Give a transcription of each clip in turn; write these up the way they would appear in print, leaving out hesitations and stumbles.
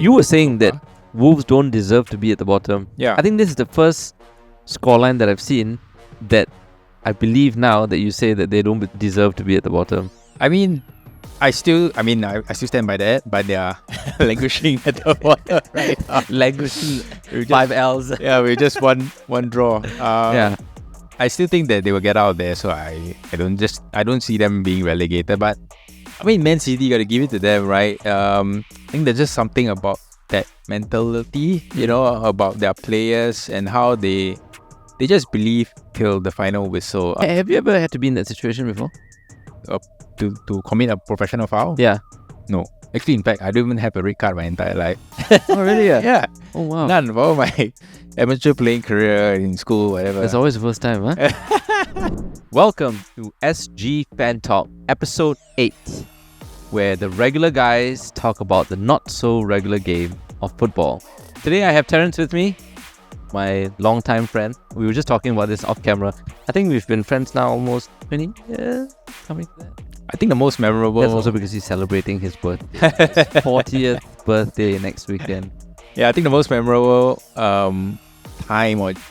you were saying that Wolves don't deserve to be at the bottom. Yeah. I think this is the first scoreline that I've seen that I believe now that you say that they don't deserve to be at the bottom. I mean, I still stand by that, but they are languishing at the bottom right now. Languishing 5 L's. Yeah, we just one draw. Yeah. I still think that they will get out of there, so I don't see them being relegated. But I mean, Man City, got to give it to them, right? I think there's just something about that mentality, about their players and how they just believe till the final whistle. Have you ever had to be in that situation before? To commit a professional foul? Yeah. No. Actually, in fact, I don't even have a red card my entire life. Oh, really? Yeah. Oh, wow. None for all my amateur playing career in school, whatever. That's always the first time, huh? Welcome to SG FanTalk, episode 8, where the regular guys talk about the not-so-regular game of football. Today I have Terence with me, my longtime friend. We were just talking about this off camera. I think we've been friends now almost 20 years. Coming to that. I think the most memorable... That's also because he's celebrating his 40th birthday next weekend. Yeah, I think the most memorable time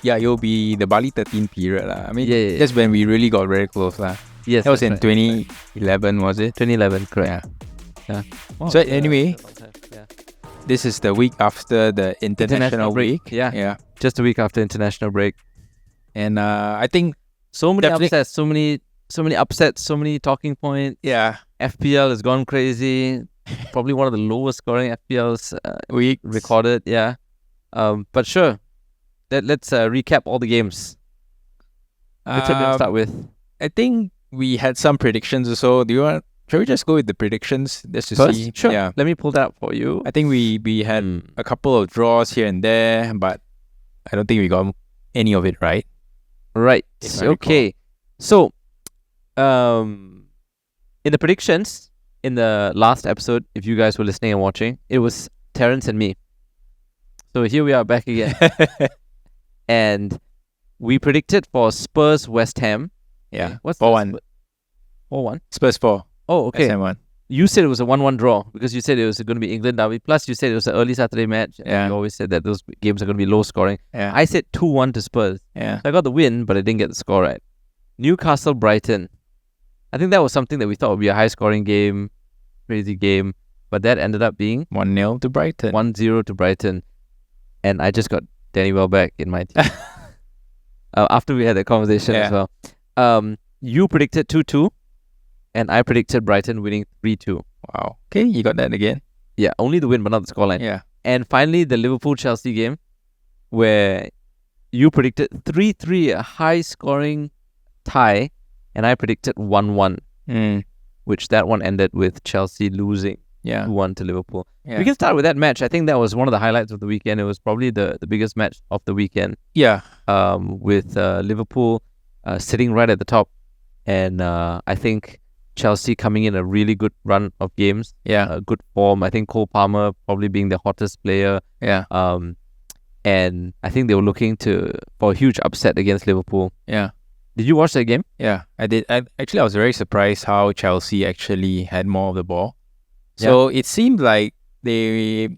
it'll be the Bali 13 period. I mean, that's when we really got very close. Yes, that was in 2011, was it? 2011, correct. Yeah. Wow, so anyway, this is the week after the international break. week. Yeah. Just a week after international break. And I think so many upsets, so many upsets, so many talking points. Yeah. FPL has gone crazy. Probably one of the lowest scoring FPLs week recorded. Yeah. But sure. Let's recap all the games. Which one to start with? I think we had some predictions or so. Shall we just go with the predictions just to First? see? Sure. Yeah. Let me pull that up for you. I think we had a couple of draws here and there, but I don't think we got any of it right. Right. Okay. So, in the predictions in the last episode, if you guys were listening and watching, it was Terence and me. So here we are back again. And we predicted for Spurs West Ham. Yeah. What's 4-1. 4-1? Spurs 4. Oh, okay. West Ham 1. You said it was a 1-1 draw because you said it was going to be England derby. Plus, you said it was an early Saturday match. Yeah. You always said that those games are going to be low scoring. Yeah. I said 2-1 to Spurs. Yeah. So I got the win, but I didn't get the score right. Newcastle Brighton. I think that was something that we thought would be a high scoring game, crazy game, but that ended up being 1-0 to Brighton. 1-0 to Brighton. And I just got Danny Welbeck in my team. After we had that conversation as well. You predicted 2-2, and I predicted Brighton winning 3-2. Wow. Okay, you got that again. Yeah, only the win, but not the scoreline. Yeah. And finally, the Liverpool-Chelsea game, where you predicted 3-3, a high-scoring tie, and I predicted 1-1, which that one ended with Chelsea losing 2-1 to Liverpool. Yeah. We can start with that match. I think that was one of the highlights of the weekend. It was probably the biggest match of the weekend. Yeah. With Liverpool sitting right at the top, and I think Chelsea coming in a really good run of games. Yeah. Good form. I think Cole Palmer probably being the hottest player. Yeah. And I think they were looking for a huge upset against Liverpool. Yeah. Did you watch that game? Yeah, I did. I was very surprised how Chelsea actually had more of the ball. So it seemed like they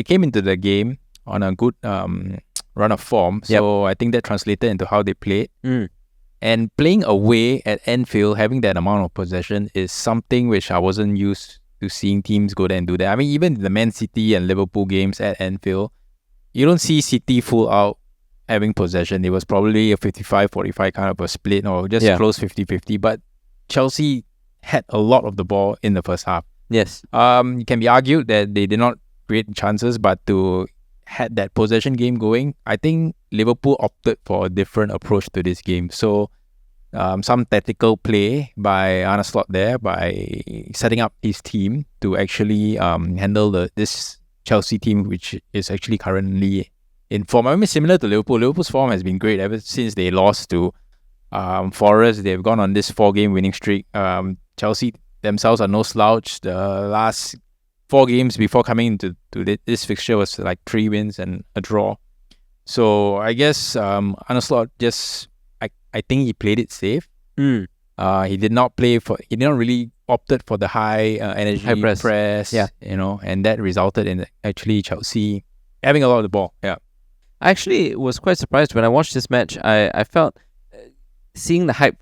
came into the game on a good run of form. So I think that translated into how they played. And playing away at Anfield, having that amount of possession is something which I wasn't used to seeing teams go there and do that. I mean, even the Man City and Liverpool games at Anfield, you don't see City full out having possession. It was probably a 55-45 kind of a split or just close 50-50. But Chelsea had a lot of the ball in the first half. Yes. It can be argued that they did not create chances, but to had that possession game going, I think Liverpool opted for a different approach to this game. So some tactical play by Arne Slot there by setting up his team to actually handle this Chelsea team, which is actually currently in form. I mean, similar to Liverpool. Liverpool's form has been great ever since they lost to Forest. They've gone on this 4-game winning streak. Chelsea themselves are no slouch. The last 4 games before coming into this fixture was like 3 wins and a draw. So I guess Arne Slot just I think he played it safe. He did not really opted for the high energy High press. Yeah. and that resulted in actually Chelsea having a lot of the ball. Yeah. I actually was quite surprised when I watched this match. I felt seeing the hype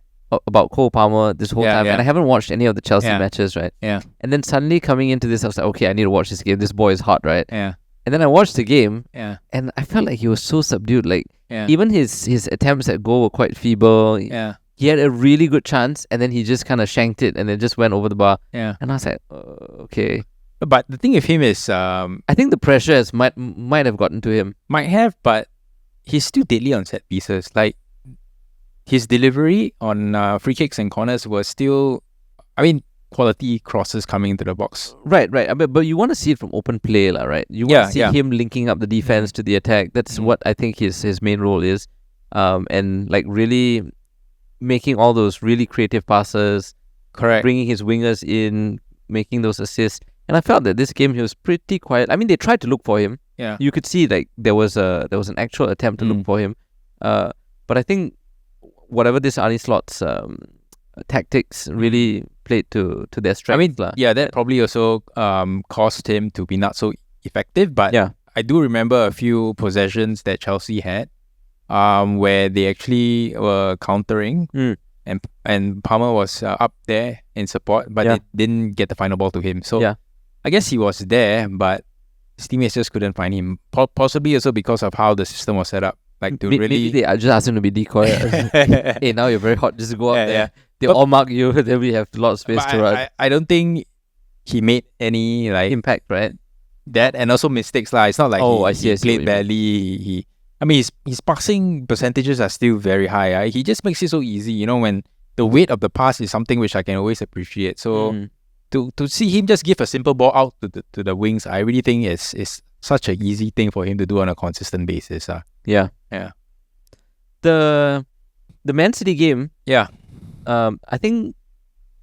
about Cole Palmer this whole time, and I haven't watched any of the Chelsea matches, right? Yeah. And then suddenly coming into this, I was like, okay, I need to watch this game. This boy is hot, right? Yeah. And then I watched the game, Yeah. and I felt like he was so subdued. Like Yeah. even his attempts at goal were quite feeble. Yeah. He had a really good chance, and then he just kind of shanked it, and it just went over the bar. Yeah. And I was like, okay. But the thing with him is, I think the pressure might have gotten to him. might have, but he's still deadly on set pieces. Like his delivery on free kicks and corners was still, quality crosses coming into the box. Right. But you want to see it from open play, right? You want to see him linking up the defense to the attack. That's what I think his main role is. And like really making all those really creative passes. Correct. Bringing his wingers in, making those assists. And I felt that this game he was pretty quiet. I mean, they tried to look for him. Yeah. You could see like there was an actual attempt to look for him. But I think whatever this Arne Slot's tactics really played to their strength. That probably also caused him to be not so effective. But I do remember a few possessions that Chelsea had where they actually were countering and Palmer was up there in support, but they didn't get the final ball to him. So I guess he was there, but his teammates just couldn't find him. Possibly also because of how the system was set up. Like to maybe they just asked him to be decoy. Hey, now you're very hot. Just go up there. Yeah. They all mark you. Then we have a lot of space to run. I don't think he made any like impact, right? That and also mistakes lah. It's not like he played badly. His passing percentages are still very high. He just makes it so easy. When the weight of the pass is something which I can always appreciate. So to see him just give a simple ball out to the wings, I really think is such an easy thing for him to do on a consistent basis. Yeah. The Man City game. Yeah. I think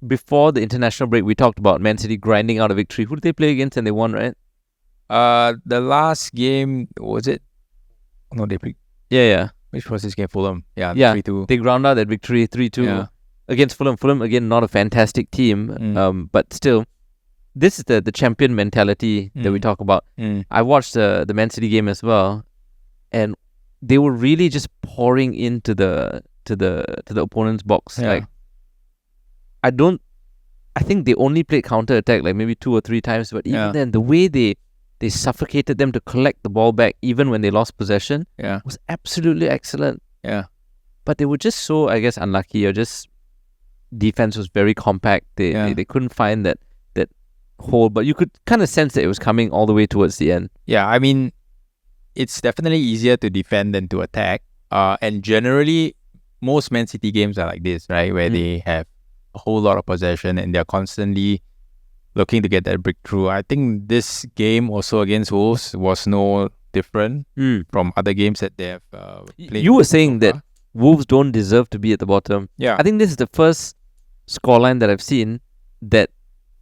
before the international break, we talked about Man City grinding out a victory. Who did they play against and they won, right? The last game, was it? No, they played. Yeah. Which was this game? Fulham. Yeah. 3-2. They ground out that victory 3-2 against Fulham. Fulham, again, not a fantastic team, but still, this is the champion mentality that we talk about. I watched the Man City game as well, and they were really just pouring into the opponent's box. Like, I think they only played counter attack like maybe 2 or 3 times, but even then, the way they suffocated them to collect the ball back even when they lost possession was absolutely excellent. Yeah. But they were just so, I guess, unlucky, or just defense was very compact. They couldn't find that hole, but you could kind of sense that it was coming all the way towards the end. Yeah, it's definitely easier to defend than to attack. And generally, most Man City games are like this, right? Where they have a whole lot of possession and they're constantly looking to get that breakthrough. I think this game also against Wolves was no different from other games that they have played. You were saying that Wolves don't deserve to be at the bottom. Yeah. I think this is the first scoreline that I've seen that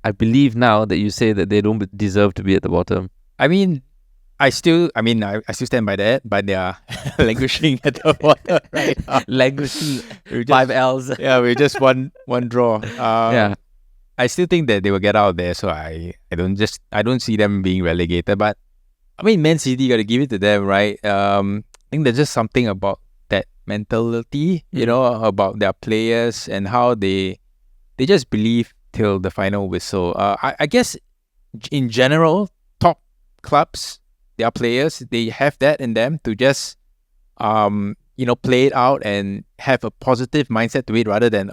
I believe now that you say that they don't deserve to be at the bottom. I still stand by that, but they are languishing at the bottom, right? Languishing 5 L's. Yeah, we just one draw. I still think that they will get out there, so I don't see them being relegated. But Man City, got to give it to them, right? I think there's just something about that mentality, about their players and how they just believe till the final whistle. I guess in general, top clubs, their players, they have that in them to just play it out and have a positive mindset to it rather than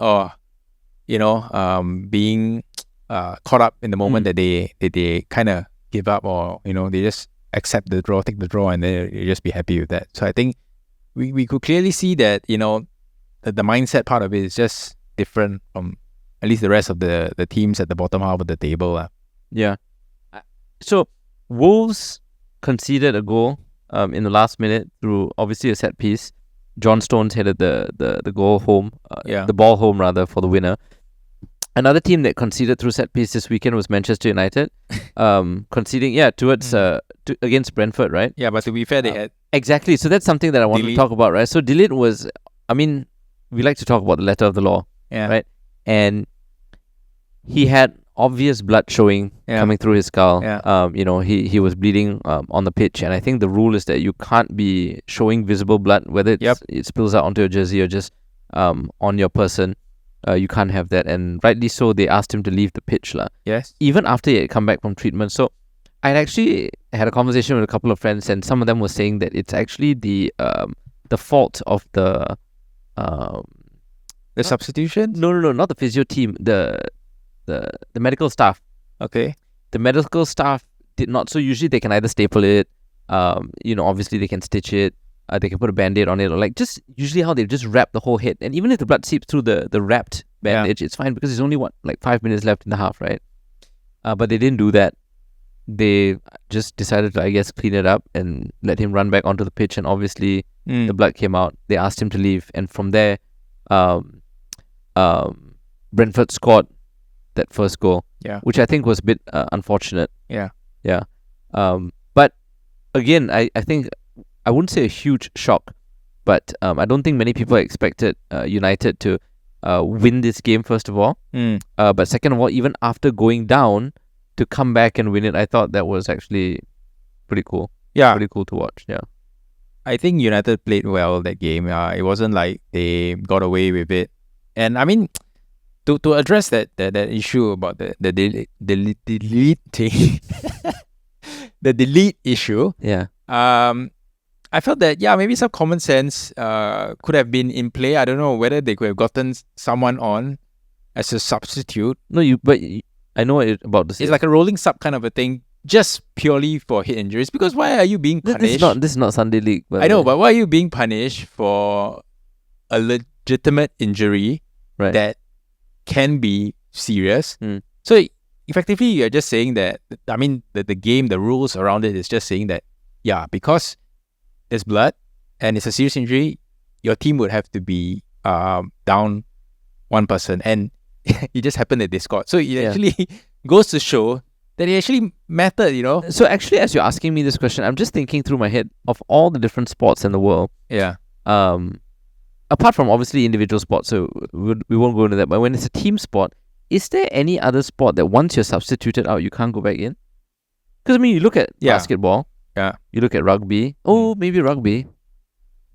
being caught up in the moment that they kind of give up, or they just accept the draw, take the draw, and then you just be happy with that. So I think we could clearly see that the mindset part of it is just different from at least the rest of the teams at the bottom half of the table. Yeah. So Wolves conceded a goal in the last minute through obviously a set piece. John Stones headed the goal home, the ball home rather, for the winner. Another team that conceded through set piece this weekend was Manchester United, conceding towards against Brentford, right? Yeah, but to be fair, they had exactly. So that's something that I want to talk about, right? So Delete was, we like to talk about the letter of the law, right? And he had obvious blood showing Yeah. coming through his skull. Yeah. He was bleeding on the pitch, and I think the rule is that you can't be showing visible blood, whether it spills out onto your jersey or just on your person. You can't have that, and rightly so. They asked him to leave the pitch, Yes. even after he had come back from treatment. So I'd actually had a conversation with a couple of friends, and some of them were saying that it's actually the fault of the substitution? no, not the physio team, the medical staff. Okay. The medical staff did not. So usually they can either staple it, obviously they can stitch it, they can put a band-aid on it, or like just usually how they just wrap the whole head. And even if the blood seeps through the wrapped bandage, it's fine because there's only 5 minutes left in the half, right? But they didn't do that. They just decided to, I guess, clean it up and let him run back onto the pitch. And obviously the blood came out. They asked him to leave, and from there, Brentford scored that first goal, which I think was a bit unfortunate. But again, I think I wouldn't say a huge shock, but I don't think many people expected United to win this game, first of all. But second of all, even after going down, to come back and win it, I thought that was actually pretty cool. Pretty cool to watch. I think United played well that game. It wasn't like they got away with it. And I mean, to address that issue about the delete thing, the delete issue. I felt that maybe some common sense could have been in play. I don't know whether they could have gotten someone on as a substitute. But I know about this. It's like a rolling sub kind of a thing, just purely for hit injuries. Because why are you being punished? This is not Sunday League. I know, but why are you being punished for a legitimate injury that can be serious? So effectively, you're just saying that, I mean, the game, the rules around it is just saying that, because there's blood and it's a serious injury, your team would have to be down one person. And it just happened that they scored. So it actually goes to show that it actually mattered, So actually, as you're asking me this question, I'm just thinking through my head of all the different sports in the world. Apart from obviously individual sports, so we won't go into that. But when it's a team sport, is there any other sport that once you're substituted out, you can't go back in? Because I mean, you look at basketball. You look at rugby. Oh, maybe rugby.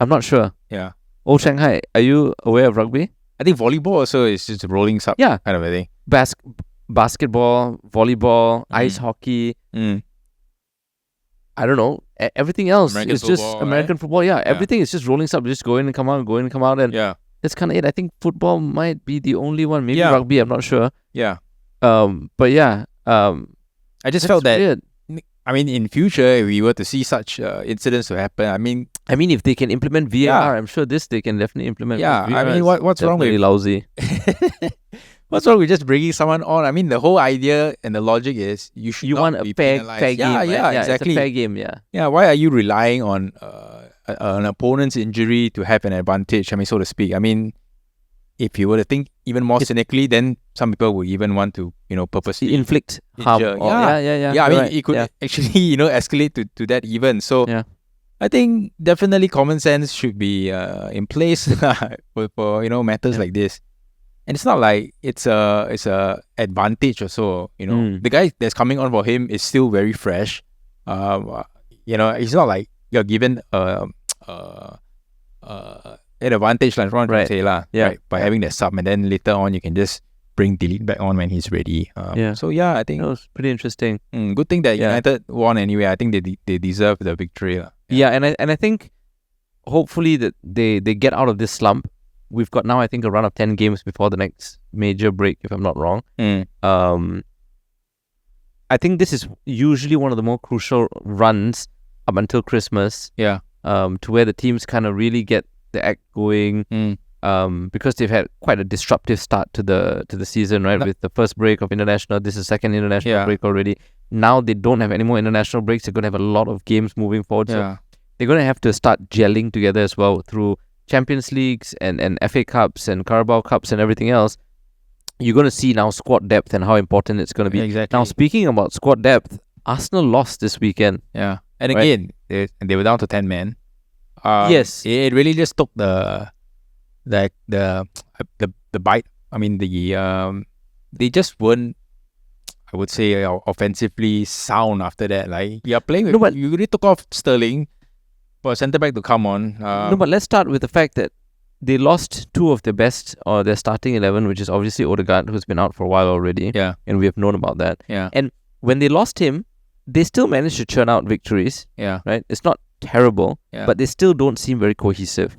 I'm not sure. Oh, Shanghai, are you aware of rugby? I think volleyball also is just a rolling sub kind of a thing. Basketball, volleyball, ice hockey. I don't know. Everything else is just American football. Everything is just rolling sub, just go in and come out, and that's kind of it. I think football might be the only one. Maybe rugby. I'm not sure. But I just felt that. Weird. I mean, in future, if we were to see such incidents to happen, I mean, if they can implement VAR, I'm sure they can definitely implement. VAR. I mean, what's wrong with lousy? What's wrong with just bringing someone on? I mean, the whole idea and the logic is you want a fair game. Exactly. It's a fair game. Why are you relying on an opponent's injury to have an advantage? I mean, so to speak. I mean, if you were to think even more cynically, then some people would even want to, purposely inflict harm. I mean, it could actually, escalate to that even. So I think definitely common sense should be in place for matters like this. And it's not like it's a advantage or so. The guy that's coming on for him is still very fresh. It's not like you're given an advantage, like Ron say right? By having that sub, and then later on you can just bring Delete back on when he's ready. So I think that was pretty interesting. Good thing that United won anyway. I think they deserve the victory. And I think hopefully that they get out of this slump. We've got now, I think, a run of 10 games before the next major break, if I'm not wrong. I think this is usually one of the more crucial runs up until Christmas. To where the teams kind of really get the act going. Because they've had quite a disruptive start to the season, right? With the first break of international, this is second international break already. Now they don't have any more international breaks. They're going to have a lot of games moving forward. So they're going to have to start gelling together as well through Champions Leagues and FA Cups and Carabao Cups and everything else. You're going to see now squad depth and how important it's going to be. Exactly. Now, speaking about squad depth, Arsenal lost this weekend. And again, they were down to 10 men. Yes. It really just took the bite. I mean, the they just weren't, I would say, offensively sound after that. Like, you are playing with, you really took off Sterling for a centre back to come on. No, but let's start with the fact that they lost two of their best, or their starting 11, which is obviously Odegaard, who's been out for a while already. Yeah. And we have known about that. Yeah. And when they lost him, they still managed to churn out victories. Yeah. Right? It's not terrible, but they still don't seem very cohesive.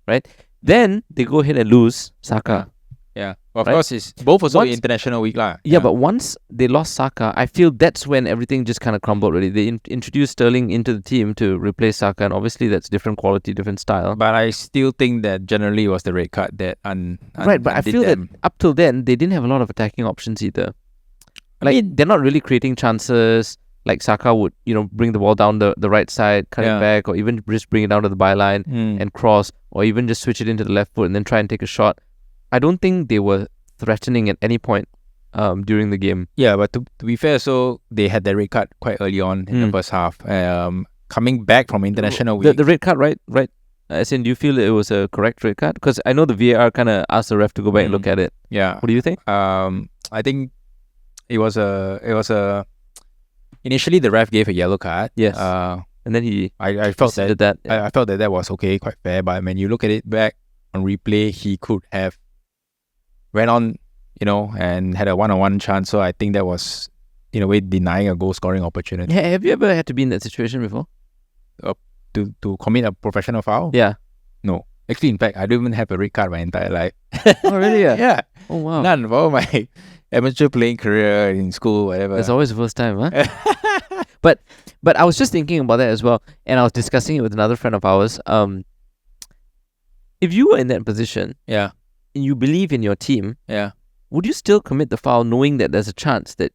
Right? Then they go ahead and lose Saka. Yeah. Well, of course, it's both also international week. But once they lost Saka, I feel that's when everything just kind of crumbled really. They introduced Sterling into the team to replace Saka, and obviously that's different quality, different style. But I still think that generally it was the red card that Right, but I feel that up till then, they didn't have a lot of attacking options either. Like, they're not really creating chances. Like, Saka would, bring the ball down the right side, cut it back, or even just bring it down to the byline and cross, or even just switch it into the left foot and then try and take a shot. I don't think they were threatening at any point during the game. Yeah, but to be fair, so they had the red card quite early on in the first half. Coming back from international week. The red card, right? As in, do you feel it was a correct red card? Because I know the VAR kind of asked the ref to go back and look at it. Yeah. What do you think? I think it was a. Initially, the ref gave a yellow card. Yes. And then I felt that. Yeah. I felt that was okay, quite fair. But when you look at it back on replay, he could have went on, and had a one-on-one chance. So I think that was, in a way, denying a goal-scoring opportunity. Yeah, have you ever had to be in that situation before? To commit a professional foul? Yeah. No. Actually, in fact, I don't even have a red card my entire life. Oh, really? Yeah. Oh, wow. None for all my amateur playing career in school, whatever. It's always the first time, huh? But I was just thinking about that as well, and I was discussing it with another friend of ours. If you were in that position, yeah, and you believe in your team, yeah, would you still commit the foul knowing that there's a chance that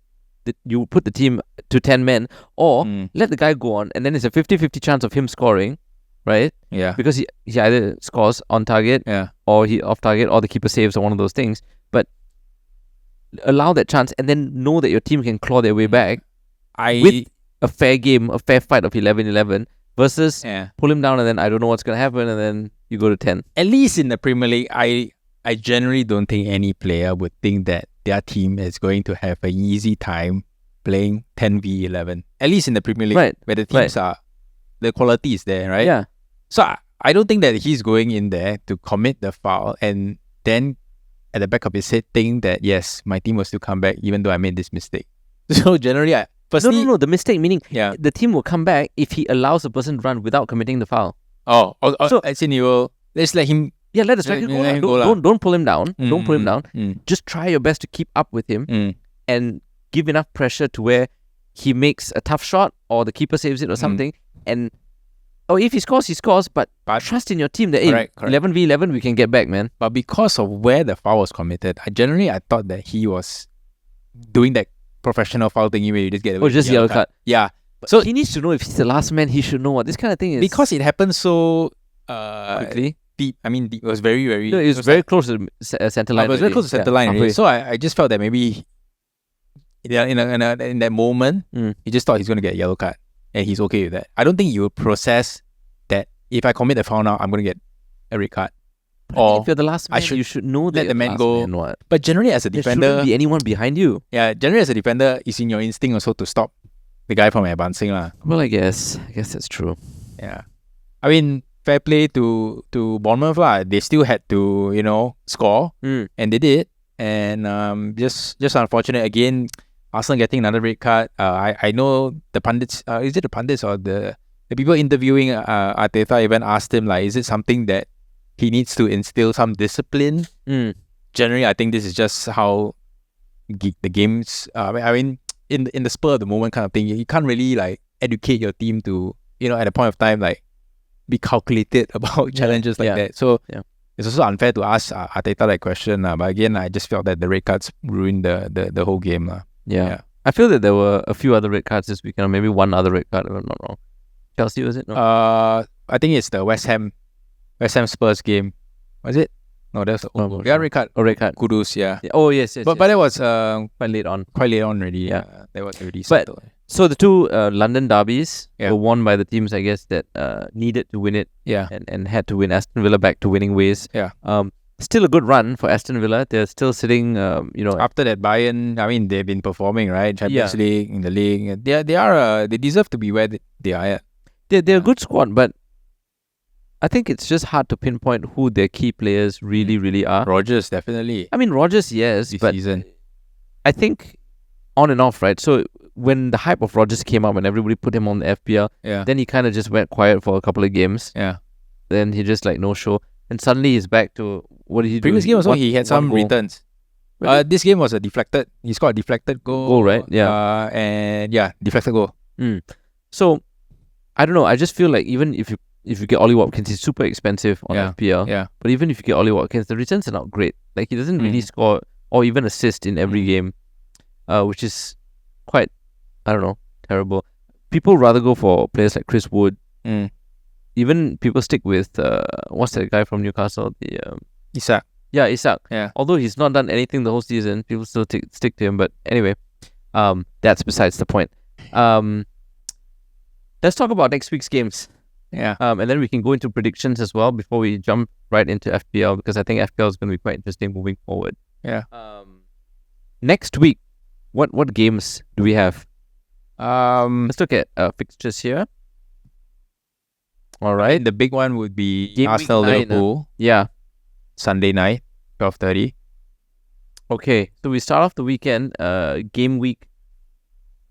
you put the team to 10 men, or let the guy go on, and then it's a 50-50 chance of him scoring, right? Yeah. Because he either scores on target, or he off target, or the keeper saves, or one of those things. But allow that chance, and then know that your team can claw their way back with a fair game, a fair fight of 11-11, versus pull him down, and then I don't know what's going to happen, and then you go to 10. At least in the Premier League, I generally don't think any player would think that their team is going to have an easy time playing 10v11. At least in the Premier League, right, where the teams are, the quality is there, right? Yeah. So I don't think that he's going in there to commit the foul and then at the back of his head think that, yes, my team will still come back even though I made this mistake. So generally, No, the mistake meaning the team will come back if he allows a person to run without committing the foul. So as in, you will, let's let him. Yeah, let the striker go. Don't pull him down. Don't pull him down. Just try your best to keep up with him and give enough pressure to where he makes a tough shot or the keeper saves it or something. And if he scores, he scores. But trust in your team that 11v11 we can get back, man. But because of where the foul was committed, I thought that he was doing that professional foul thingy where you just get away just yellow card. Yeah. But so he needs to know if he's the last man. He should know what this kind of thing is. Because it happened so quickly. Deep. I mean, it was very, very. No, it was very close to the center line. It was very close to center line. So I just felt that maybe in that moment, he just thought he's going to get a yellow card, and he's okay with that. I don't think you would process that if I commit the foul now, I'm going to get a red card. Or if you're the last man, you should know that let the man go. Man, but generally, as a defender, there shouldn't be anyone behind you. Yeah, generally as a defender, it's in your instinct also to stop the guy from advancing, lah. Well, I guess that's true. Yeah, I mean, fair play to Bournemouth, lah. They still had to score, and they did. And just unfortunate again. Arsenal getting another red card. I know the pundits. Is it the pundits or the people interviewing Arteta even asked him, like, is it something that he needs to instill some discipline? Generally, I think this is just how the games. I mean, in the spur of the moment kind of thing, you can't really like educate your team to at a point of time like be calculated about challenges like that. So it's also unfair to ask Arteta that question. But again, I just felt that the red cards ruined the whole game. Yeah. I feel that there were a few other red cards this weekend, or maybe one other red card if I'm not wrong. Chelsea, was it? No. I think it's the West Ham Spurs game. Was it? No, that's red card. Oh, red card. Kudus, yeah. Oh, yes. But that was quite late on. Quite late on already. Yeah. That was already settled. So the two London derbies were won by the teams, I guess, that needed to win it. Yeah. And had to win. Aston Villa back to winning ways. Yeah. still a good run for Aston Villa. They're still sitting, After that Bayern, I mean, they've been performing, right? Champions Yeah. League, in the league. They deserve to be where they are at. they're a good squad, but I think it's just hard to pinpoint who their key players really are. Rodgers, definitely. I mean, Rodgers, yes, This but season. I think on and off, right? So when the hype of Rodgers came up and everybody put him on the FPL, Yeah. then he kind of just went quiet for a couple of games. Yeah. Then he just like no show, and suddenly he's back to what did he do? Previous game also, he had one some goal. returns. Really? This game was a deflected. He scored a deflected goal. Goal, right? Yeah. And yeah, deflected goal. So I don't know. I just feel like even if you get Ollie Watkins, he's super expensive on FPL. Yeah. But even if you get Ollie Watkins, the returns are not great. Like he doesn't really score or even assist in every game, which is quite, I don't know, terrible. People rather go for players like Chris Wood. Even people stick with what's that guy from Newcastle? Isak. Yeah, Isak. Yeah. Although he's not done anything the whole season, people still stick to him. But anyway, that's besides the point. Let's talk about next week's games. Yeah. And then we can go into predictions as well before we jump right into FPL, because I think FPL is going to be quite interesting moving forward. Yeah. Next week, what games do we have? Let's Let's look at fixtures here. All right. The big one would be Game week Arsenal 9, Liverpool Yeah. Sunday night, 12:30. Okay. So we start off the weekend. Game week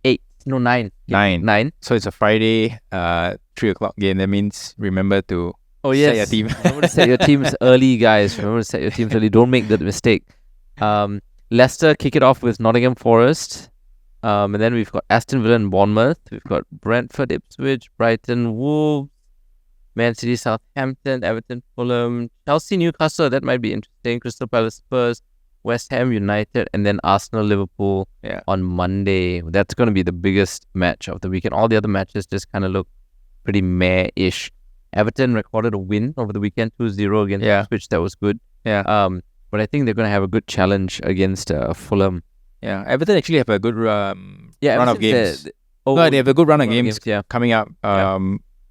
8. No, 9. 9. So it's a Friday, 3:00 game. That means remember to Oh yes. set your team. Remember to set your teams early, guys. Remember to set your teams early. Don't make that mistake. Leicester kick it off with Nottingham Forest. And then we've got Aston Villa and Bournemouth. We've got Brentford, Ipswich, Brighton, Wolves, Man City, Southampton, Everton, Fulham, Chelsea, Newcastle. That might be interesting. Crystal Palace, Spurs, West Ham United, and then Arsenal, Liverpool on Monday. That's going to be the biggest match of the weekend. All the other matches just kind of look pretty meh-ish. Everton recorded a win over the weekend, 2-0 against Ipswich. That was good. Yeah. But I think they're going to have a good challenge against Fulham. Yeah. Everton actually have a good run of games. No, They have a good run of games coming up. Yeah.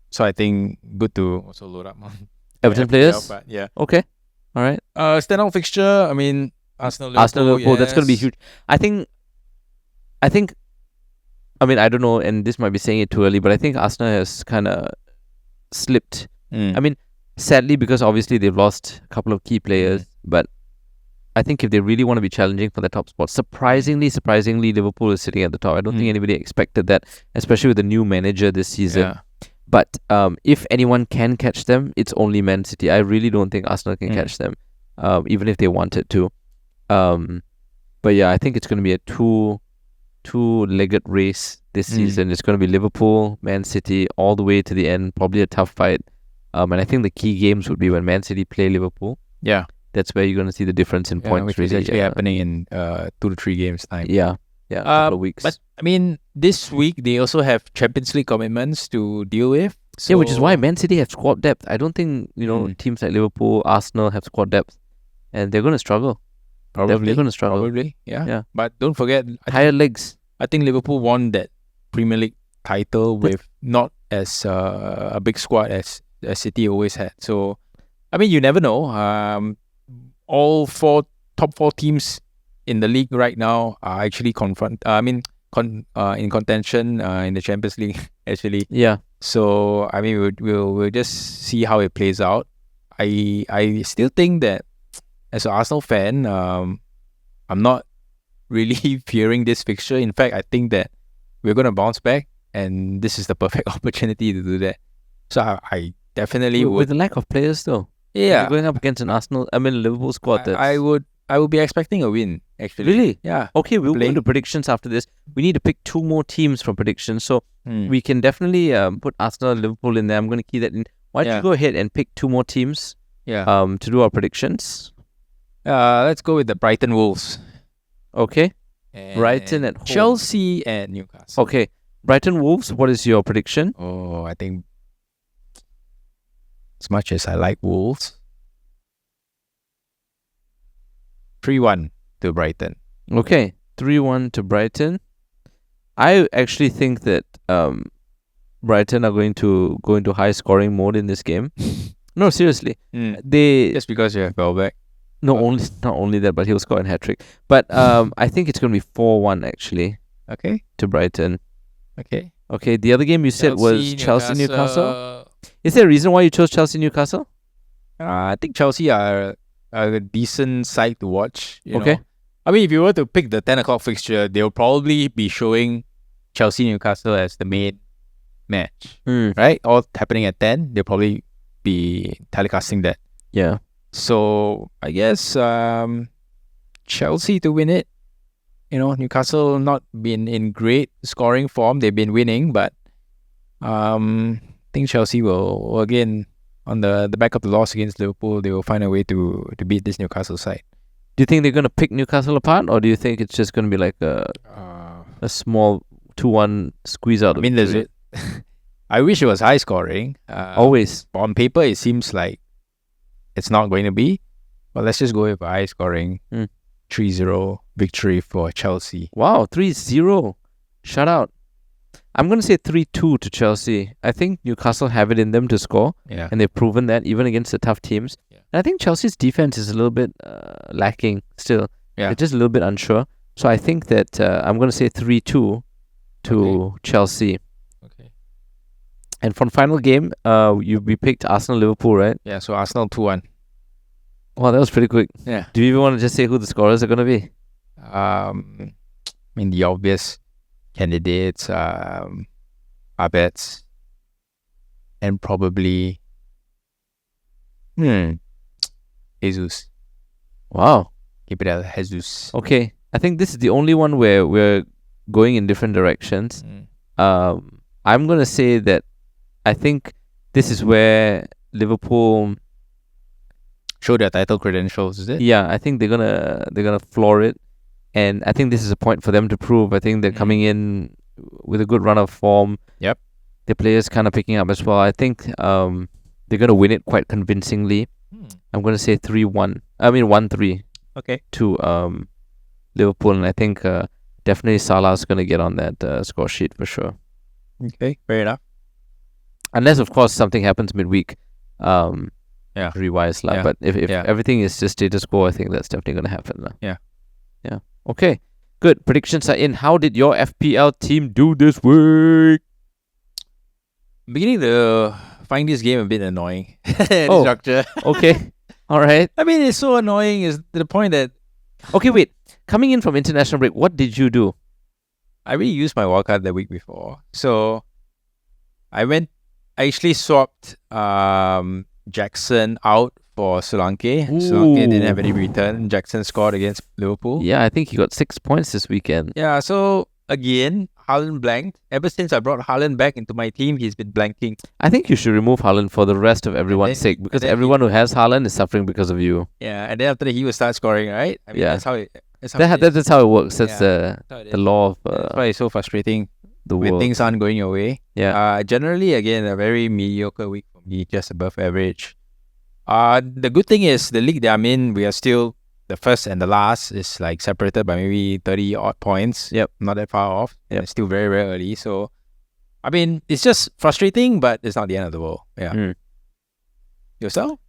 So I think good to also load up on Everton players. But yeah. Okay. All right. Standout fixture. I mean, Arsenal, Liverpool. That's going to be huge. I think. I mean, I don't know, and this might be saying it too early, but I think Arsenal has kind of slipped. I mean, sadly, because obviously they've lost a couple of key players, but I think if they really want to be challenging for the top spot, surprisingly, Liverpool is sitting at the top. I don't think anybody expected that, especially with the new manager this season. Yeah. But if anyone can catch them, it's only Man City. I really don't think Arsenal can catch them, even if they wanted to. But yeah, I think it's going to be a two-legged race this season. It's going to be Liverpool, Man City, all the way to the end. Probably a tough fight. And I think the key games would be when Man City play Liverpool. Yeah. That's where you're going to see the difference in points. Which really, is actually happening in 2 to 3 games time. Yeah. A couple of weeks. But I mean, this week they also have Champions League commitments to deal with. So which is why Man City have squad depth. I don't think teams like Liverpool, Arsenal have squad depth, and they're going to struggle. They're going to struggle. Probably, yeah. But don't forget, tired legs. I think Liverpool won that Premier League title with not as a big squad as City always had. So, I mean, you never know. All top four teams in the league right now are actually in contention in the Champions League actually. Yeah. So I mean, we'll just see how it plays out. I still think that as an Arsenal fan, I'm not really fearing this fixture. In fact, I think that we're gonna bounce back, and this is the perfect opportunity to do that. So I definitely would. With the lack of players though. Yeah. You're going up against an Liverpool squad. I would be expecting a win, actually. Really? Yeah. Okay, we'll go into predictions after this. We need to pick 2 more teams for predictions. So we can definitely put Arsenal and Liverpool in there. I'm going to key that in. Why don't you go ahead and pick 2 more teams to do our predictions? Let's go with the Brighton Wolves. Okay. And Brighton at home. Chelsea and Newcastle. Okay. Brighton Wolves, what is your prediction? Oh, I think as much as I like Wolves, 3-1 to Brighton. Okay, 3-1 to Brighton. I actually think that Brighton are going to go into high scoring mode in this game. No, seriously. Just because you have Welbeck. No, not only that, but he'll score a hat-trick. But I think it's going to be 4-1 actually Okay. to Brighton. Okay. Okay, the other game you said was Chelsea-Newcastle. Is there a reason why you chose Chelsea-Newcastle? I think Chelsea are a decent side to watch. You Okay. know? I mean, if you were to pick the 10 o'clock fixture, they'll probably be showing Chelsea-Newcastle as the main match, right? All happening at 10. They'll probably be telecasting that. Yeah. So I guess Chelsea to win it. You know, Newcastle not been in great scoring form. They've been winning, but I think Chelsea will again, on the back of the loss against Liverpool, they will find a way to beat this Newcastle side. Do you think they're going to pick Newcastle apart, or do you think it's just going to be like a small 2-1 squeeze out? I mean, there's it. I wish it was high scoring. Always. On paper, it seems like it's not going to be. But let's just go with a high scoring 3-0 victory for Chelsea. Wow, 3-0. Shut out. I'm going to say 3-2 to Chelsea. I think Newcastle have it in them to score. Yeah. And they've proven that even against the tough teams. Yeah. And I think Chelsea's defense is a little bit lacking still. Yeah. They're just a little bit unsure. So I think that I'm going to say 3-2 to Chelsea. Okay. And for the final game, we picked Arsenal-Liverpool, right? Yeah, so Arsenal 2-1. Wow, that was pretty quick. Yeah. Do you even want to just say who the scorers are going to be? I mean, the obvious candidates, Abets, and probably Jesus. Wow. Gabriel Jesus. Okay. I think this is the only one where we're going in different directions. I'm going to say that I think this is where Liverpool show their title credentials, is it? Yeah, I think they're gonna floor it, and I think this is a point for them to prove. I think they're coming in with a good run of form. Yep. The players kind of picking up as well. I think they're gonna win it quite convincingly. I'm gonna say 3-1. I mean 1-3. Okay. To Liverpool, and I think definitely Salah's gonna get on that score sheet for sure. Okay, fair enough. Unless of course something happens midweek. Injury-wise, but if everything is just status quo, I think that's definitely going to happen. Yeah. Okay, good. Predictions are in. How did your FPL team do this week? Beginning to find this game a bit annoying. Structure. Okay. All right. I mean, it's so annoying is to the point that... Okay, wait. Coming in from international break, what did you do? I really used my wildcard the week before. So, I actually swapped... Jackson out for Solanke. Solanke didn't have any return. Jackson scored against Liverpool. Yeah, I think he got 6 points this weekend. Yeah, so again, Haaland blanked. Ever since I brought Haaland back into my team, he's been blanking. I think you should remove Haaland for the rest of everyone's sake, because everyone who has Haaland is suffering because of you. Yeah, and then after that, he will start scoring, right? I mean, that's how it That's how it works. That's the law of... that's why it's so frustrating when things aren't going your way. Yeah. Generally, again, a very mediocre week for me, just above average. The good thing is the league that I'm in, we are still the first and the last is like separated by maybe 30 odd points. Yep. Not that far off. Yep. It's still very, very early. So, I mean, it's just frustrating, but it's not the end of the world. Yeah. Yourself?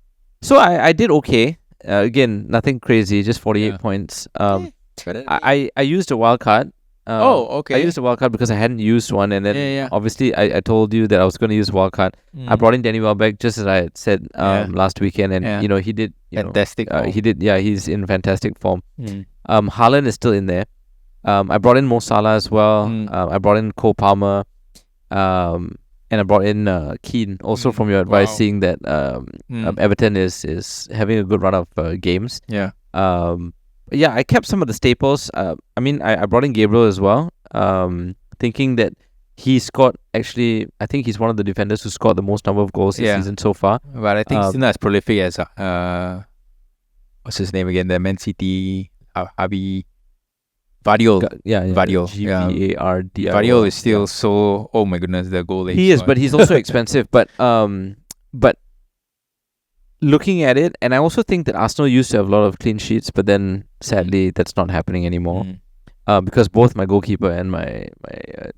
So I did okay. Again, nothing crazy, just 48 points. I used a wild card. Okay. I used a wildcard because I hadn't used one, and then obviously I told you that I was going to use wildcard. I brought in Danny Welbeck just as I had said last weekend, and you know he did fantastic. He did, he's in fantastic form. Haaland is still in there. I brought in Mo Salah as well. I brought in Cole Palmer, and I brought in Keane also from your advice, seeing that Everton is having a good run of games. I kept some of the staples. I mean, I brought in Gabriel as well, thinking that he scored, actually, I think he's one of the defenders who scored the most number of goals this season so far. But I think he's not as prolific as, what's his name again? The Man City, Javi Vardiol. Vardiol. G-V-A-R-D-I-O. Vardiol is still so, oh my goodness, the goal he is, but he's also expensive. But looking at it, and I also think that Arsenal used to have a lot of clean sheets, but then sadly that's not happening anymore. Because both my goalkeeper and my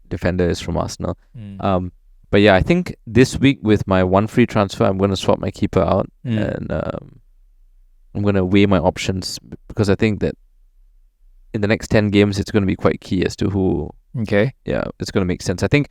defender is from Arsenal. But yeah, I think this week with my one free transfer, I'm going to swap my keeper out and I'm gonna weigh my options because I think that in the next 10 games it's gonna be quite key as to who. Okay. Yeah, it's gonna make sense. I think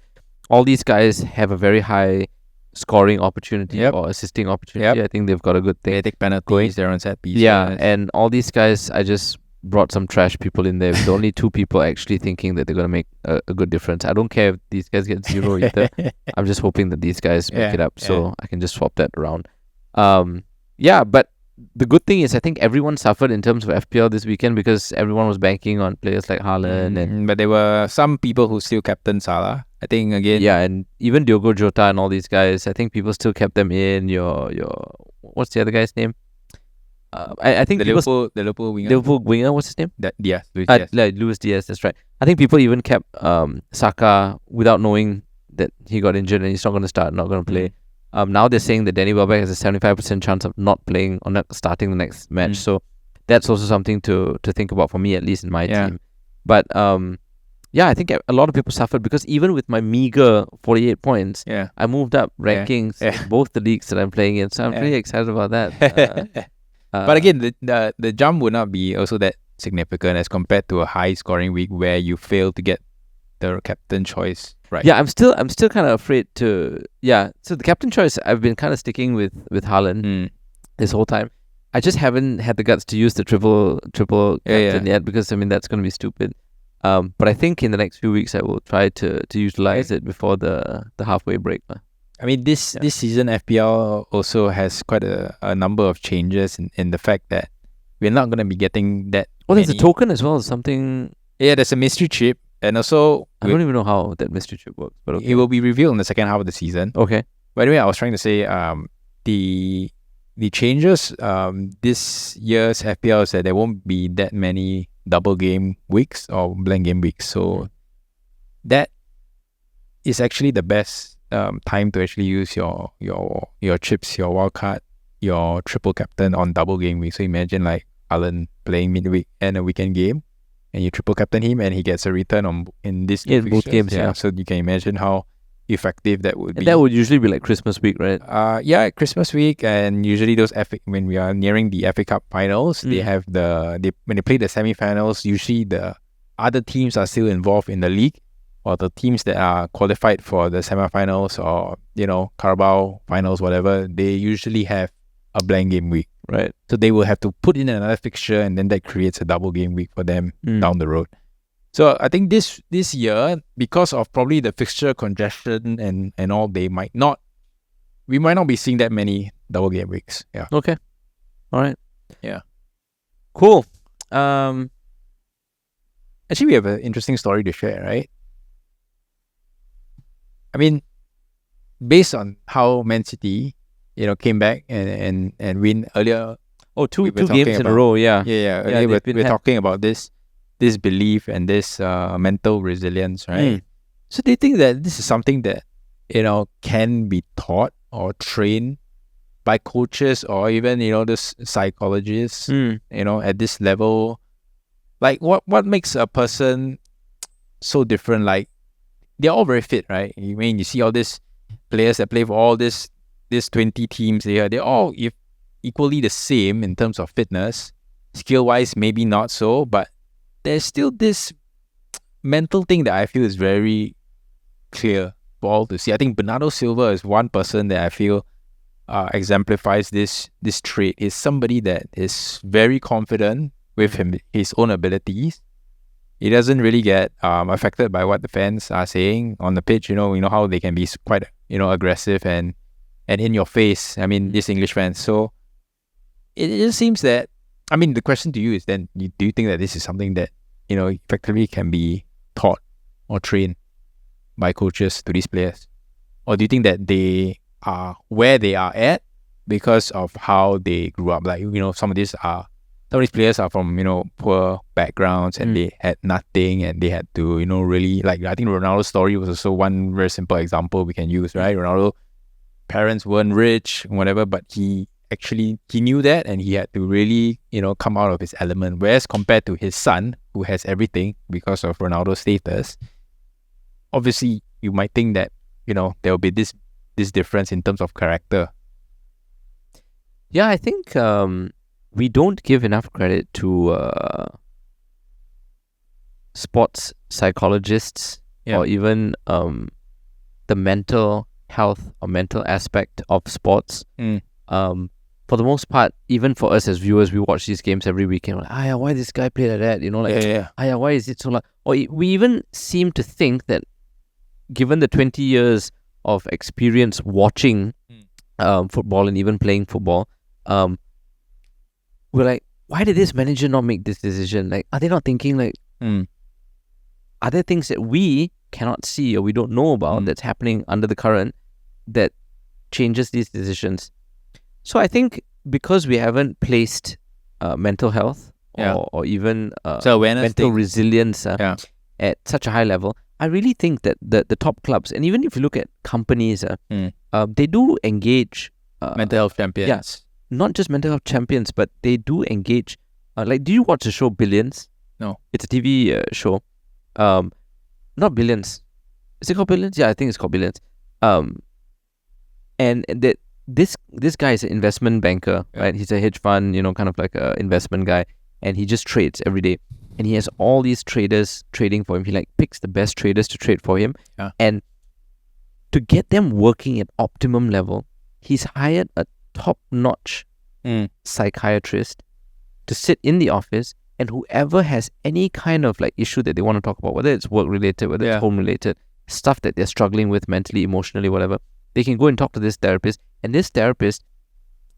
all these guys have a very high scoring opportunity or assisting opportunity. I think they've got a good thing. They take penalties, they're on set pieces. Yeah, and all these guys, I just brought some trash people in there with only 2 people actually thinking that they're going to make a good difference. I don't care if these guys get 0 either. I'm just hoping that these guys make it up, so I can just swap that around. But the good thing is I think everyone suffered in terms of FPL this weekend because everyone was banking on players like Haaland. But there were some people who still captain Salah. I think again. Yeah, and even Diogo Jota and all these guys, I think people still kept them in. Your what's the other guy's name? I think the Liverpool winger. Liverpool winger, what's his name? Luis Diaz. Luis Diaz, that's right. I think people even kept Saka without knowing that he got injured and he's not going to start, not going to play. Now they're saying that Danny Welbeck has a 75% chance of not playing or not starting the next match. So that's also something to think about for me, at least in my team. But I think a lot of people suffered because even with my meager 48 points, I moved up rankings in both the leagues that I'm playing in. So I'm pretty excited about that. But again, the jump would not be also that significant as compared to a high scoring week where you fail to get the captain choice right. Yeah, I'm still kind of afraid to. Yeah, so the captain choice, I've been kind of sticking with Haaland this whole time. I just haven't had the guts to use the triple captain yet because I mean that's going to be stupid. But I think in the next few weeks I will try to utilize it before the halfway break. I mean, this season FPL also has quite a number of changes in the fact that we're not going to be getting that. Oh, there's a token as well, something. Yeah, there's a mystery chip, and also I don't even know how that mystery chip works, but okay. It will be revealed in the second half of the season. Okay. By the way, I was trying to say the changes this year's FPL is that there won't be that many double game weeks or blank game weeks, so that is actually the best time to actually use your chips, your wildcard, your triple captain on double game week. So imagine like Alan playing midweek and a weekend game, and you triple captain him, and he gets a return in this both games. Yeah, so you can imagine how effective that would be. That would usually be like Christmas week, right? Christmas week, and usually those when we are nearing the FA Cup finals, they have when they play the semi-finals, usually the other teams are still involved in the league, or the teams that are qualified for the semi-finals or Carabao finals, whatever, they usually have a blank game week, right? So they will have to put in another fixture, and then that creates a double game week for them down the road. So I think this year, because of probably the fixture congestion and all, we might not be seeing that many double game weeks. Yeah. Okay. All right. Yeah. Cool. Actually, we have an interesting story to share, right? I mean, based on how Man City, came back and win earlier. Oh, two games in a row. Yeah. Yeah. We're talking about this belief and this mental resilience, right? So do you think that this is something that can be taught or trained by coaches or even this psychologists at this level? Like what makes a person so different? Like they're all very fit, right? I mean, you see all these players that play for all these 20 teams here, they're all equally the same in terms of fitness. Skill wise, maybe not so, but there's still this mental thing that I feel is very clear for all to see. I think Bernardo Silva is one person that I feel exemplifies this trait. He's somebody that is very confident with his own abilities. He doesn't really get affected by what the fans are saying on the pitch. You know how they can be quite aggressive and in your face. I mean, these English fans. So it just seems that, I mean, the question to you is then, do you think that this is something that, effectively can be taught or trained by coaches to these players? Or do you think that they are where they are at because of how they grew up? Like, some of these players are from, poor backgrounds and they had nothing and they had to, really, like, I think Ronaldo's story was also one very simple example we can use, right? Ronaldo, parents weren't rich, whatever, but he knew that and he had to really, come out of his element. Whereas compared to his son, who has everything because of Ronaldo's status, obviously you might think that, there will be this difference in terms of character. Yeah, I think we don't give enough credit to sports psychologists or even the mental health or mental aspect of sports. For the most part, even for us as viewers, we watch these games every weekend. We're like, why this guy play like that? You know, like, why is it so like? Or we even seem to think that, given the 20 years of experience watching football and even playing football, we're like, why did this manager not make this decision? Like, are they not thinking like, are there things that we cannot see or we don't know about that's happening under the current that changes these decisions? So I think because we haven't placed mental health or even mental resilience at such a high level, I really think that the top clubs, and even if you look at companies, they do engage mental health champions. Yes, not just mental health champions, but they do engage. Like, do you watch the show Billions? No. It's a TV show. Not Billions. Is it called Billions? Yeah, I think it's called Billions. And that this guy is an investment banker, right? He's a hedge fund, kind of like a investment guy, and he just trades every day. And he has all these traders trading for him. He like picks the best traders to trade for him, and to get them working at optimum level, he's hired a top-notch psychiatrist to sit in the office, and whoever has any kind of like issue that they want to talk about, whether it's work related, whether it's home related, stuff that they're struggling with mentally, emotionally, whatever, they can go and talk to this therapist, and this therapist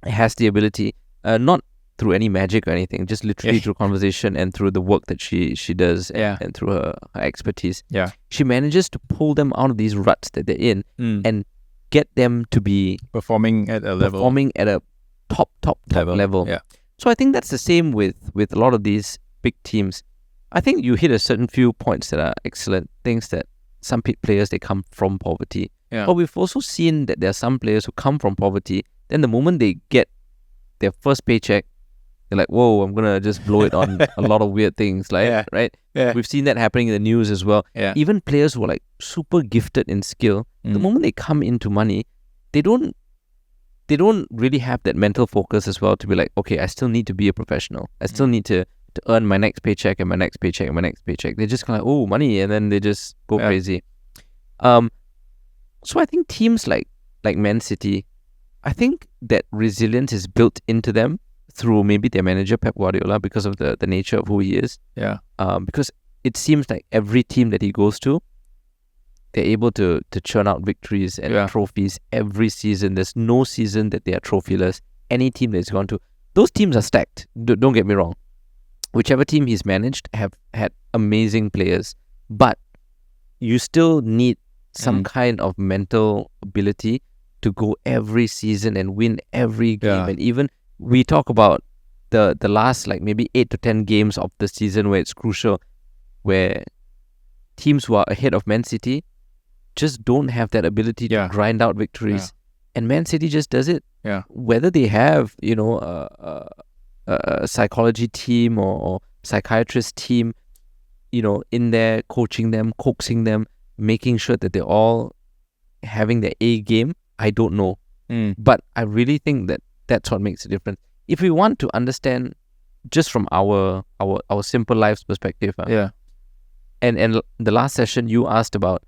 has the ability, not through any magic or anything, just literally through conversation and through the work that she does and through her expertise. She manages to pull them out of these ruts that they're in and get them to be performing at a top level. So I think that's the same with a lot of these big teams. I think you hit a certain few points that are excellent, things that some players, they come from poverty. But we've also seen that there are some players who come from poverty, then the moment they get their first paycheck, they're like, whoa, I'm going to just blow it on a lot of weird things, like, right? We've seen that happening in the news as well. Even players who are like super gifted in skill, the moment they come into money, they don't really have that mental focus as well to be like, okay, I still need to be a professional. I still need to earn my next paycheck and my next paycheck and my next paycheck. They're just kind of like, oh, money, and then they just go crazy. So I think teams like Man City, I think that resilience is built into them through maybe their manager Pep Guardiola because of the nature of who he is. Because it seems like every team that he goes to, they're able to churn out victories and trophies every season. There's no season that they are trophyless. Any team that he's gone to, those teams are stacked. Don't get me wrong. Whichever team he's managed have had amazing players, but you still need some kind of mental ability to go every season and win every game. And even we talk about the last like maybe 8 to 10 games of the season where it's crucial, where teams who are ahead of Man City just don't have that ability to grind out victories. And Man City just does it. Whether they have, a psychology team or psychiatrist team, in there coaching them, coaxing them, making sure that they're all having their A game, I don't know. But I really think that that's what makes a difference. If we want to understand just from our simple lives perspective. And the last session you asked about,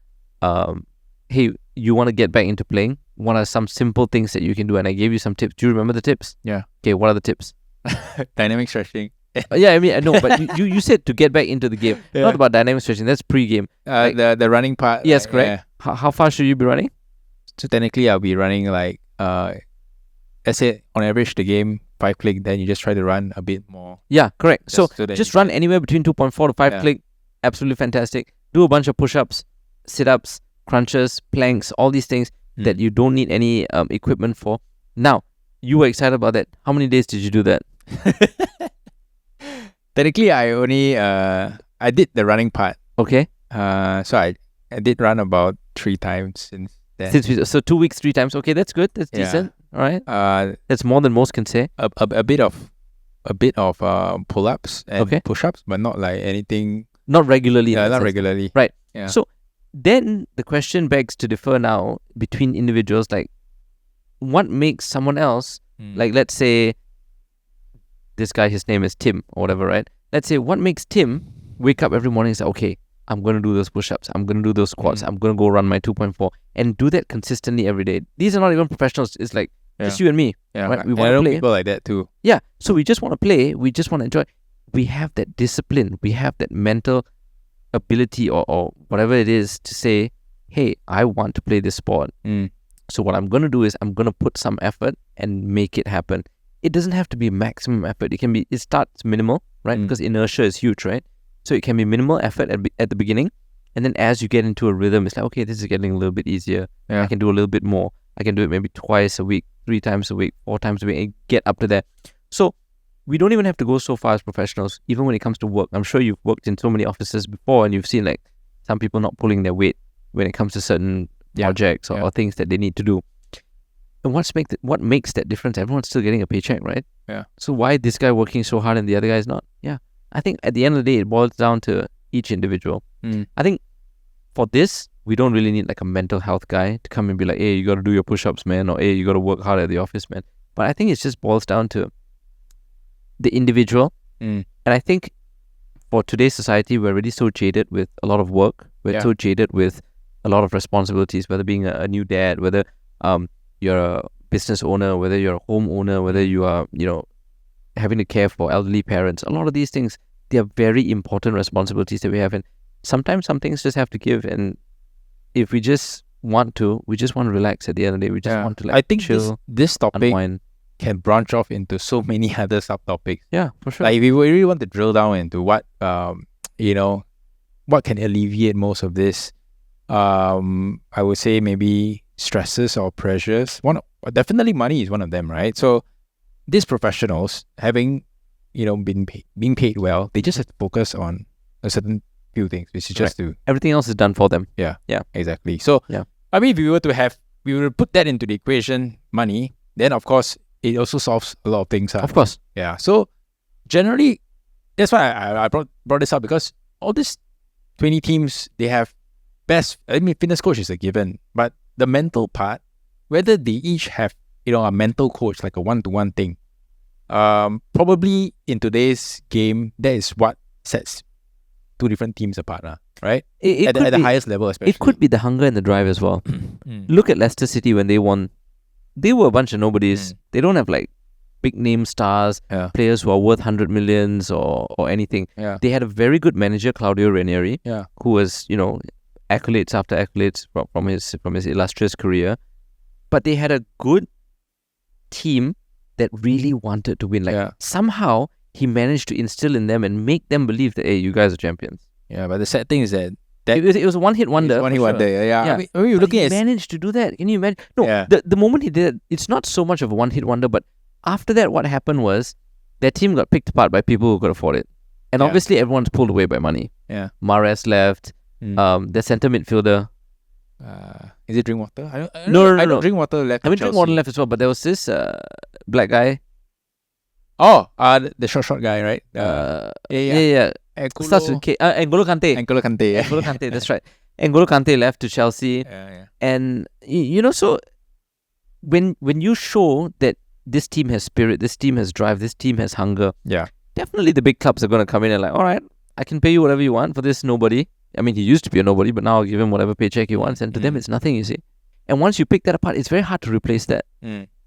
hey, you want to get back into playing? What are some simple things that you can do? And I gave you some tips. Do you remember the tips? Okay, what are the tips? Dynamic stretching. I mean, I know, but you said to get back into the game. Not about dynamic stretching. That's pre-game. Like, the running part. Yes, correct. How fast should you be running? So technically, I'll be running like, let's say on average the game 5 click. Then you just try to run a bit more. Yeah, correct. So just run anywhere between 2.4 to 5 click. Absolutely fantastic. Do a bunch of push-ups, sit-ups, crunches, planks, all these things that you don't need any equipment for. Now, you were excited about that. How many days did you do that? Technically, I only I did the running part. Okay. So I did run about 3 times since then. So 2 weeks, 3 times. Okay, that's good. That's decent. All right. That's more than most can say. A bit of pull-ups and push-ups, but not like anything. Not regularly. Not regularly. Right. Yeah. So then the question begs to differ now between individuals. Like, what makes someone else, like let's say this guy, his name is Tim or whatever, right? Let's say what makes Tim wake up every morning and say, okay, I'm going to do those push-ups, I'm going to do those squats, I'm going to go run my 2.4 and do that consistently every day. These are not even professionals. It's like just you and me. Yeah, right? We and want I to know play. people like that too. Yeah, so we just want to play. We just want to enjoy. We have that discipline. We have that mental ability or whatever it is to say, hey, I want to play this sport. So what I'm going to do is I'm going to put some effort and make it happen. It doesn't have to be maximum effort. It starts minimal, right? Because inertia is huge, right? So it can be minimal effort at the beginning. And then as you get into a rhythm, it's like, okay, this is getting a little bit easier. I can do a little bit more. I can do it maybe twice a week, 3 times a week, 4 times a week, and get up to that. So we don't even have to go so far as professionals, even when it comes to work. I'm sure you've worked in so many offices before and you've seen like some people not pulling their weight when it comes to certain projects or things that they need to do. And what makes that difference? Everyone's still getting a paycheck, right? Yeah. So why this guy working so hard and the other guy's not? Yeah. I think at the end of the day, it boils down to each individual. I think for this, we don't really need like a mental health guy to come and be like, hey, you got to do your push-ups, man, or hey, you got to work hard at the office, man. But I think it just boils down to the individual. And I think for today's society, we're already so jaded with a lot of work. We're so jaded with a lot of responsibilities, whether being a new dad, whether you're a business owner, whether you're a home owner, whether you are, having to care for elderly parents. A lot of these things, they are very important responsibilities that we have. And sometimes some things just have to give. And if we just want to relax at the end of the day. We just want to like I think chill, this topic unwind. can branch off into so many other subtopics. Yeah, for sure. Like if we really want to drill down into what what can alleviate most of this, I would say maybe stresses or pressures. Definitely money is one of them, right? So these professionals having being paid well, they just have to focus on a certain few things, which is just to everything else is done for them. Yeah, exactly. So I mean, if we were to put that into the equation, money, then of course it also solves a lot of things. Of course. Yeah. So generally, that's why I brought this up, because all these 20 teams, they have fitness coach is a given, but the mental part, whether they each have a mental coach, like a one-to-one thing, probably in today's game, that is what sets two different teams apart, right? At the highest level, especially. It could be the hunger and the drive as well. Look at Leicester City when they won. They were a bunch of nobodies. They don't have like big name stars, players who are worth 100 millions or anything. They had a very good manager, Claudio Ranieri, who was, accolades after accolades from his illustrious career. But they had a good team that really wanted to win. Like somehow he managed to instill in them and make them believe that, hey, you guys are champions. Yeah, but the sad thing is that it was a one-hit wonder. One-hit wonder, yeah. I mean, you're looking at... He managed to do that. Can you imagine? No, the moment he did it, it's not so much of a one-hit wonder, but after that, what happened was their team got picked apart by people who could afford it. And obviously, everyone's pulled away by money. Yeah. Mahrez left. The centre midfielder. Is it Drinkwater? I don't know. Drinkwater left. I mean, Drinkwater left as well, but there was this black guy. Oh, the short guy, right? Yeah. Starts with K. N'Golo Kante. N'Golo Kante. N'Golo Kante, that's right. N'Golo Kante left to Chelsea. And, so when you show that this team has spirit, this team has drive, this team has hunger, definitely the big clubs are going to come in and like, all right, I can pay you whatever you want for this nobody. I mean, he used to be a nobody, but now I'll give him whatever paycheck he wants. And to them, it's nothing, you see. And once you pick that apart, it's very hard to replace that.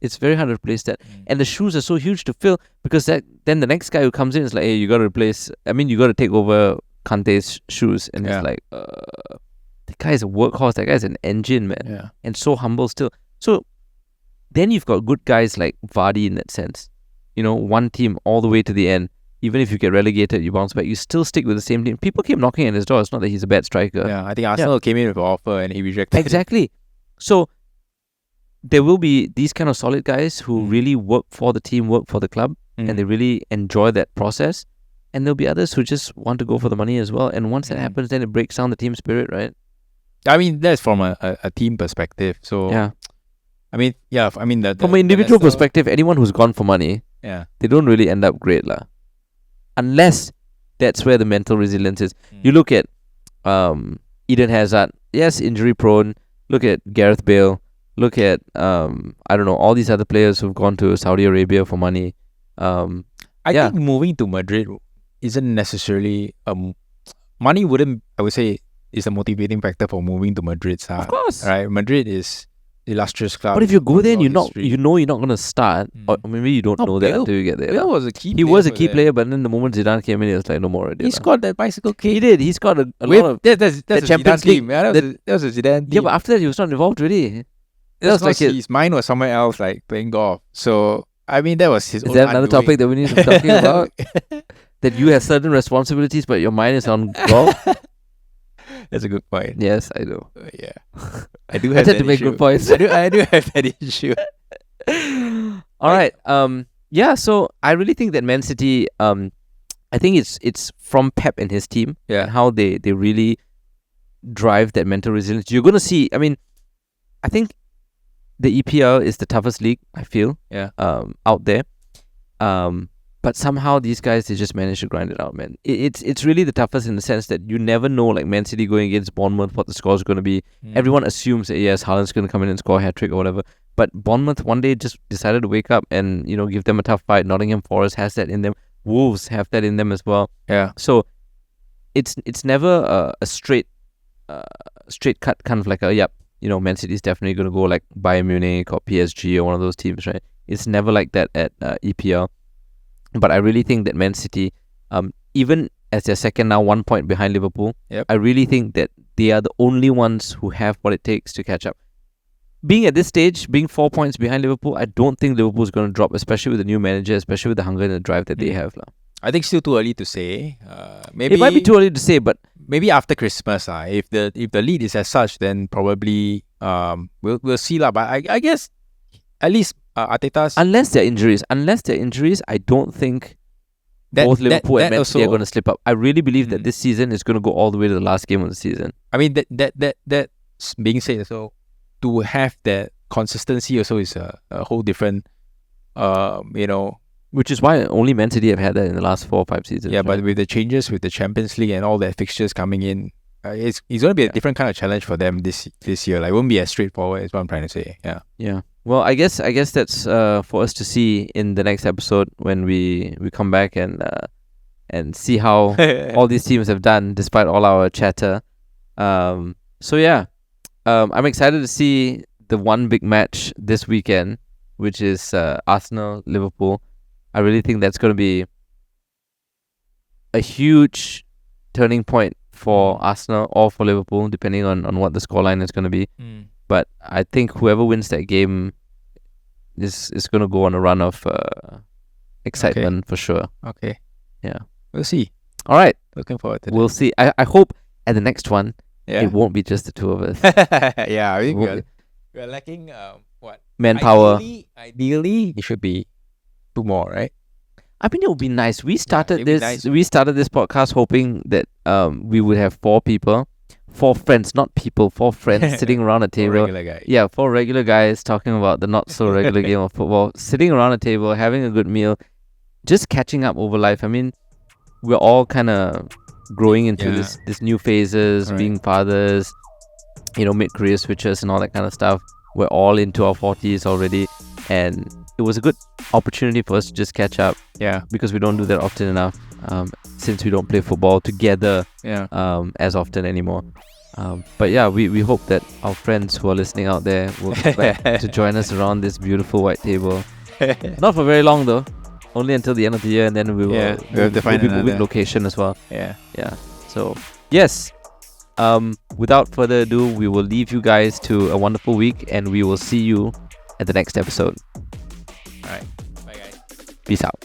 It's very hard to replace that. And the shoes are so huge to fill, because then the next guy who comes in is like, hey, you got to take over Kante's shoes. And it's like, the guy is a workhorse. That guy's an engine, man. Yeah. And so humble still. So then you've got good guys like Vardy in that sense. One team all the way to the end. Even if you get relegated, you bounce back, you still stick with the same team. People keep knocking at his door. It's not that he's a bad striker. Yeah, I think Arsenal came in with an offer and he rejected Exactly. So there will be these kind of solid guys who really work for the team, work for the club, and they really enjoy that process. And there'll be others who just want to go for the money as well. And once that happens, then it breaks down the team spirit, right? I mean, that's from a team perspective. So I mean, from an individual perspective, anyone who's gone for money, they don't really end up great, lah. Unless that's where the mental resilience is. You look at Eden Hazard, yes, injury prone. Look at Gareth Bale. Look at all these other players who've gone to Saudi Arabia for money. I Yeah. think moving to Madrid isn't necessarily money wouldn't, I would say, is a motivating factor for moving to Madrid. Of course. Right? Madrid is illustrious club. But if you go with there and long you're not, history. you know you're not going to start, or maybe you don't No, know that Bale- until you get there. Bale lah. was a key He player was a for key them. player, but then the moment Zidane came in, he was like, no more already. He lah. scored that bicycle kick. He did. He scored a lot With, of... that's the a Champions Zidane team. League- Yeah, that was a Zidane team. Yeah, but after that, he was not involved already. That's was like because his mind was somewhere else, like playing golf. So, I mean, that was his Is own that another undoing. topic that we need to be talking about? That you have certain responsibilities, but your mind is on golf? That's a good point. Yes, I know. Yeah. I do I have tend that to make issue. good points. I do have that issue. All right. Yeah, so I really think that Man City, I think it's from Pep and his team Yeah. and how they really drive that mental resilience. You're going to see, I mean, I think the EPL is the toughest league, I feel, Yeah. out there. But somehow these guys, they just manage to grind it out, man. It's really the toughest in the sense that you never know, like Man City going against Bournemouth, what the score is going to be. Everyone assumes that, yes, Haaland's going to come in and score a hat-trick or whatever. But Bournemouth one day just decided to wake up and, give them a tough fight. Nottingham Forest has that in them. Wolves have that in them as well. Yeah. So it's never a straight cut kind of like Man City is definitely going to go like Bayern Munich or PSG or one of those teams, right? It's never like that at EPL. But I really think that Man City, even as they're second now, 1 point behind Liverpool, Yep. I really think that they are the only ones who have what it takes to catch up. Being at this stage, being 4 points behind Liverpool, I don't think Liverpool's going to drop, especially with the new manager, especially with the hunger and the drive that they have. lah. I think still too early to say. Maybe It might be too early to say, but maybe after Christmas. If the lead is as such, then probably we'll see lah. But I guess at least Arteta's unless there are injuries, I don't think both Liverpool and Man City are going to slip up. I really believe that this season is going to go all the way to the last game of the season. I mean that being said, so to have that consistency also is a whole different Which is why only Man City have had that in the last 4 or 5 seasons. yeah, right? but with the changes with the Champions League and all that fixtures coming in, it's going to be a different kind of challenge for them this year. Like, it won't be as straightforward, is what I'm trying to say. Yeah. Yeah. Well, I guess that's for us to see in the next episode when we come back and see how all these teams have done despite all our chatter. So yeah, I'm excited to see the one big match this weekend, which is Arsenal Liverpool. I really think that's going to be a huge turning point for Arsenal or for Liverpool, depending on what the scoreline is going to be. But I think whoever wins that game is going to go on a run of excitement for sure. Okay. Yeah. We'll see. All right. Looking forward to that. We'll see. I hope at the next one, Yeah. it won't be just the two of us. Yeah. I think Won't we're lacking what? Manpower. Ideally, it should be 2 more, right? I mean, it would be nice. We started it'd be this. nice. We started this podcast hoping that we would have 4 people, 4 friends, not people, 4 friends sitting around a table. Regular guy. Yeah, 4 regular guys talking about the not so regular game of football, sitting around a table, having a good meal, just catching up over life. I mean, we're all kind of growing into Yeah. this new phases, Right. being fathers, mid-career switches and all that kind of stuff. We're all into our 40s already, and it was a good opportunity for us to just catch up Yeah. because we don't do that often enough, since we don't play football together Yeah. as often anymore. But yeah, we hope that our friends who are listening out there will come back to join us around this beautiful white table. Not for very long though, only until the end of the year, and then we will Yeah, we have to find we'll be moving another. location as well. Yeah. Yeah. So yes, without further ado, we will leave you guys to a wonderful week, and we will see you at the next episode. All right. Bye, guys. Peace out.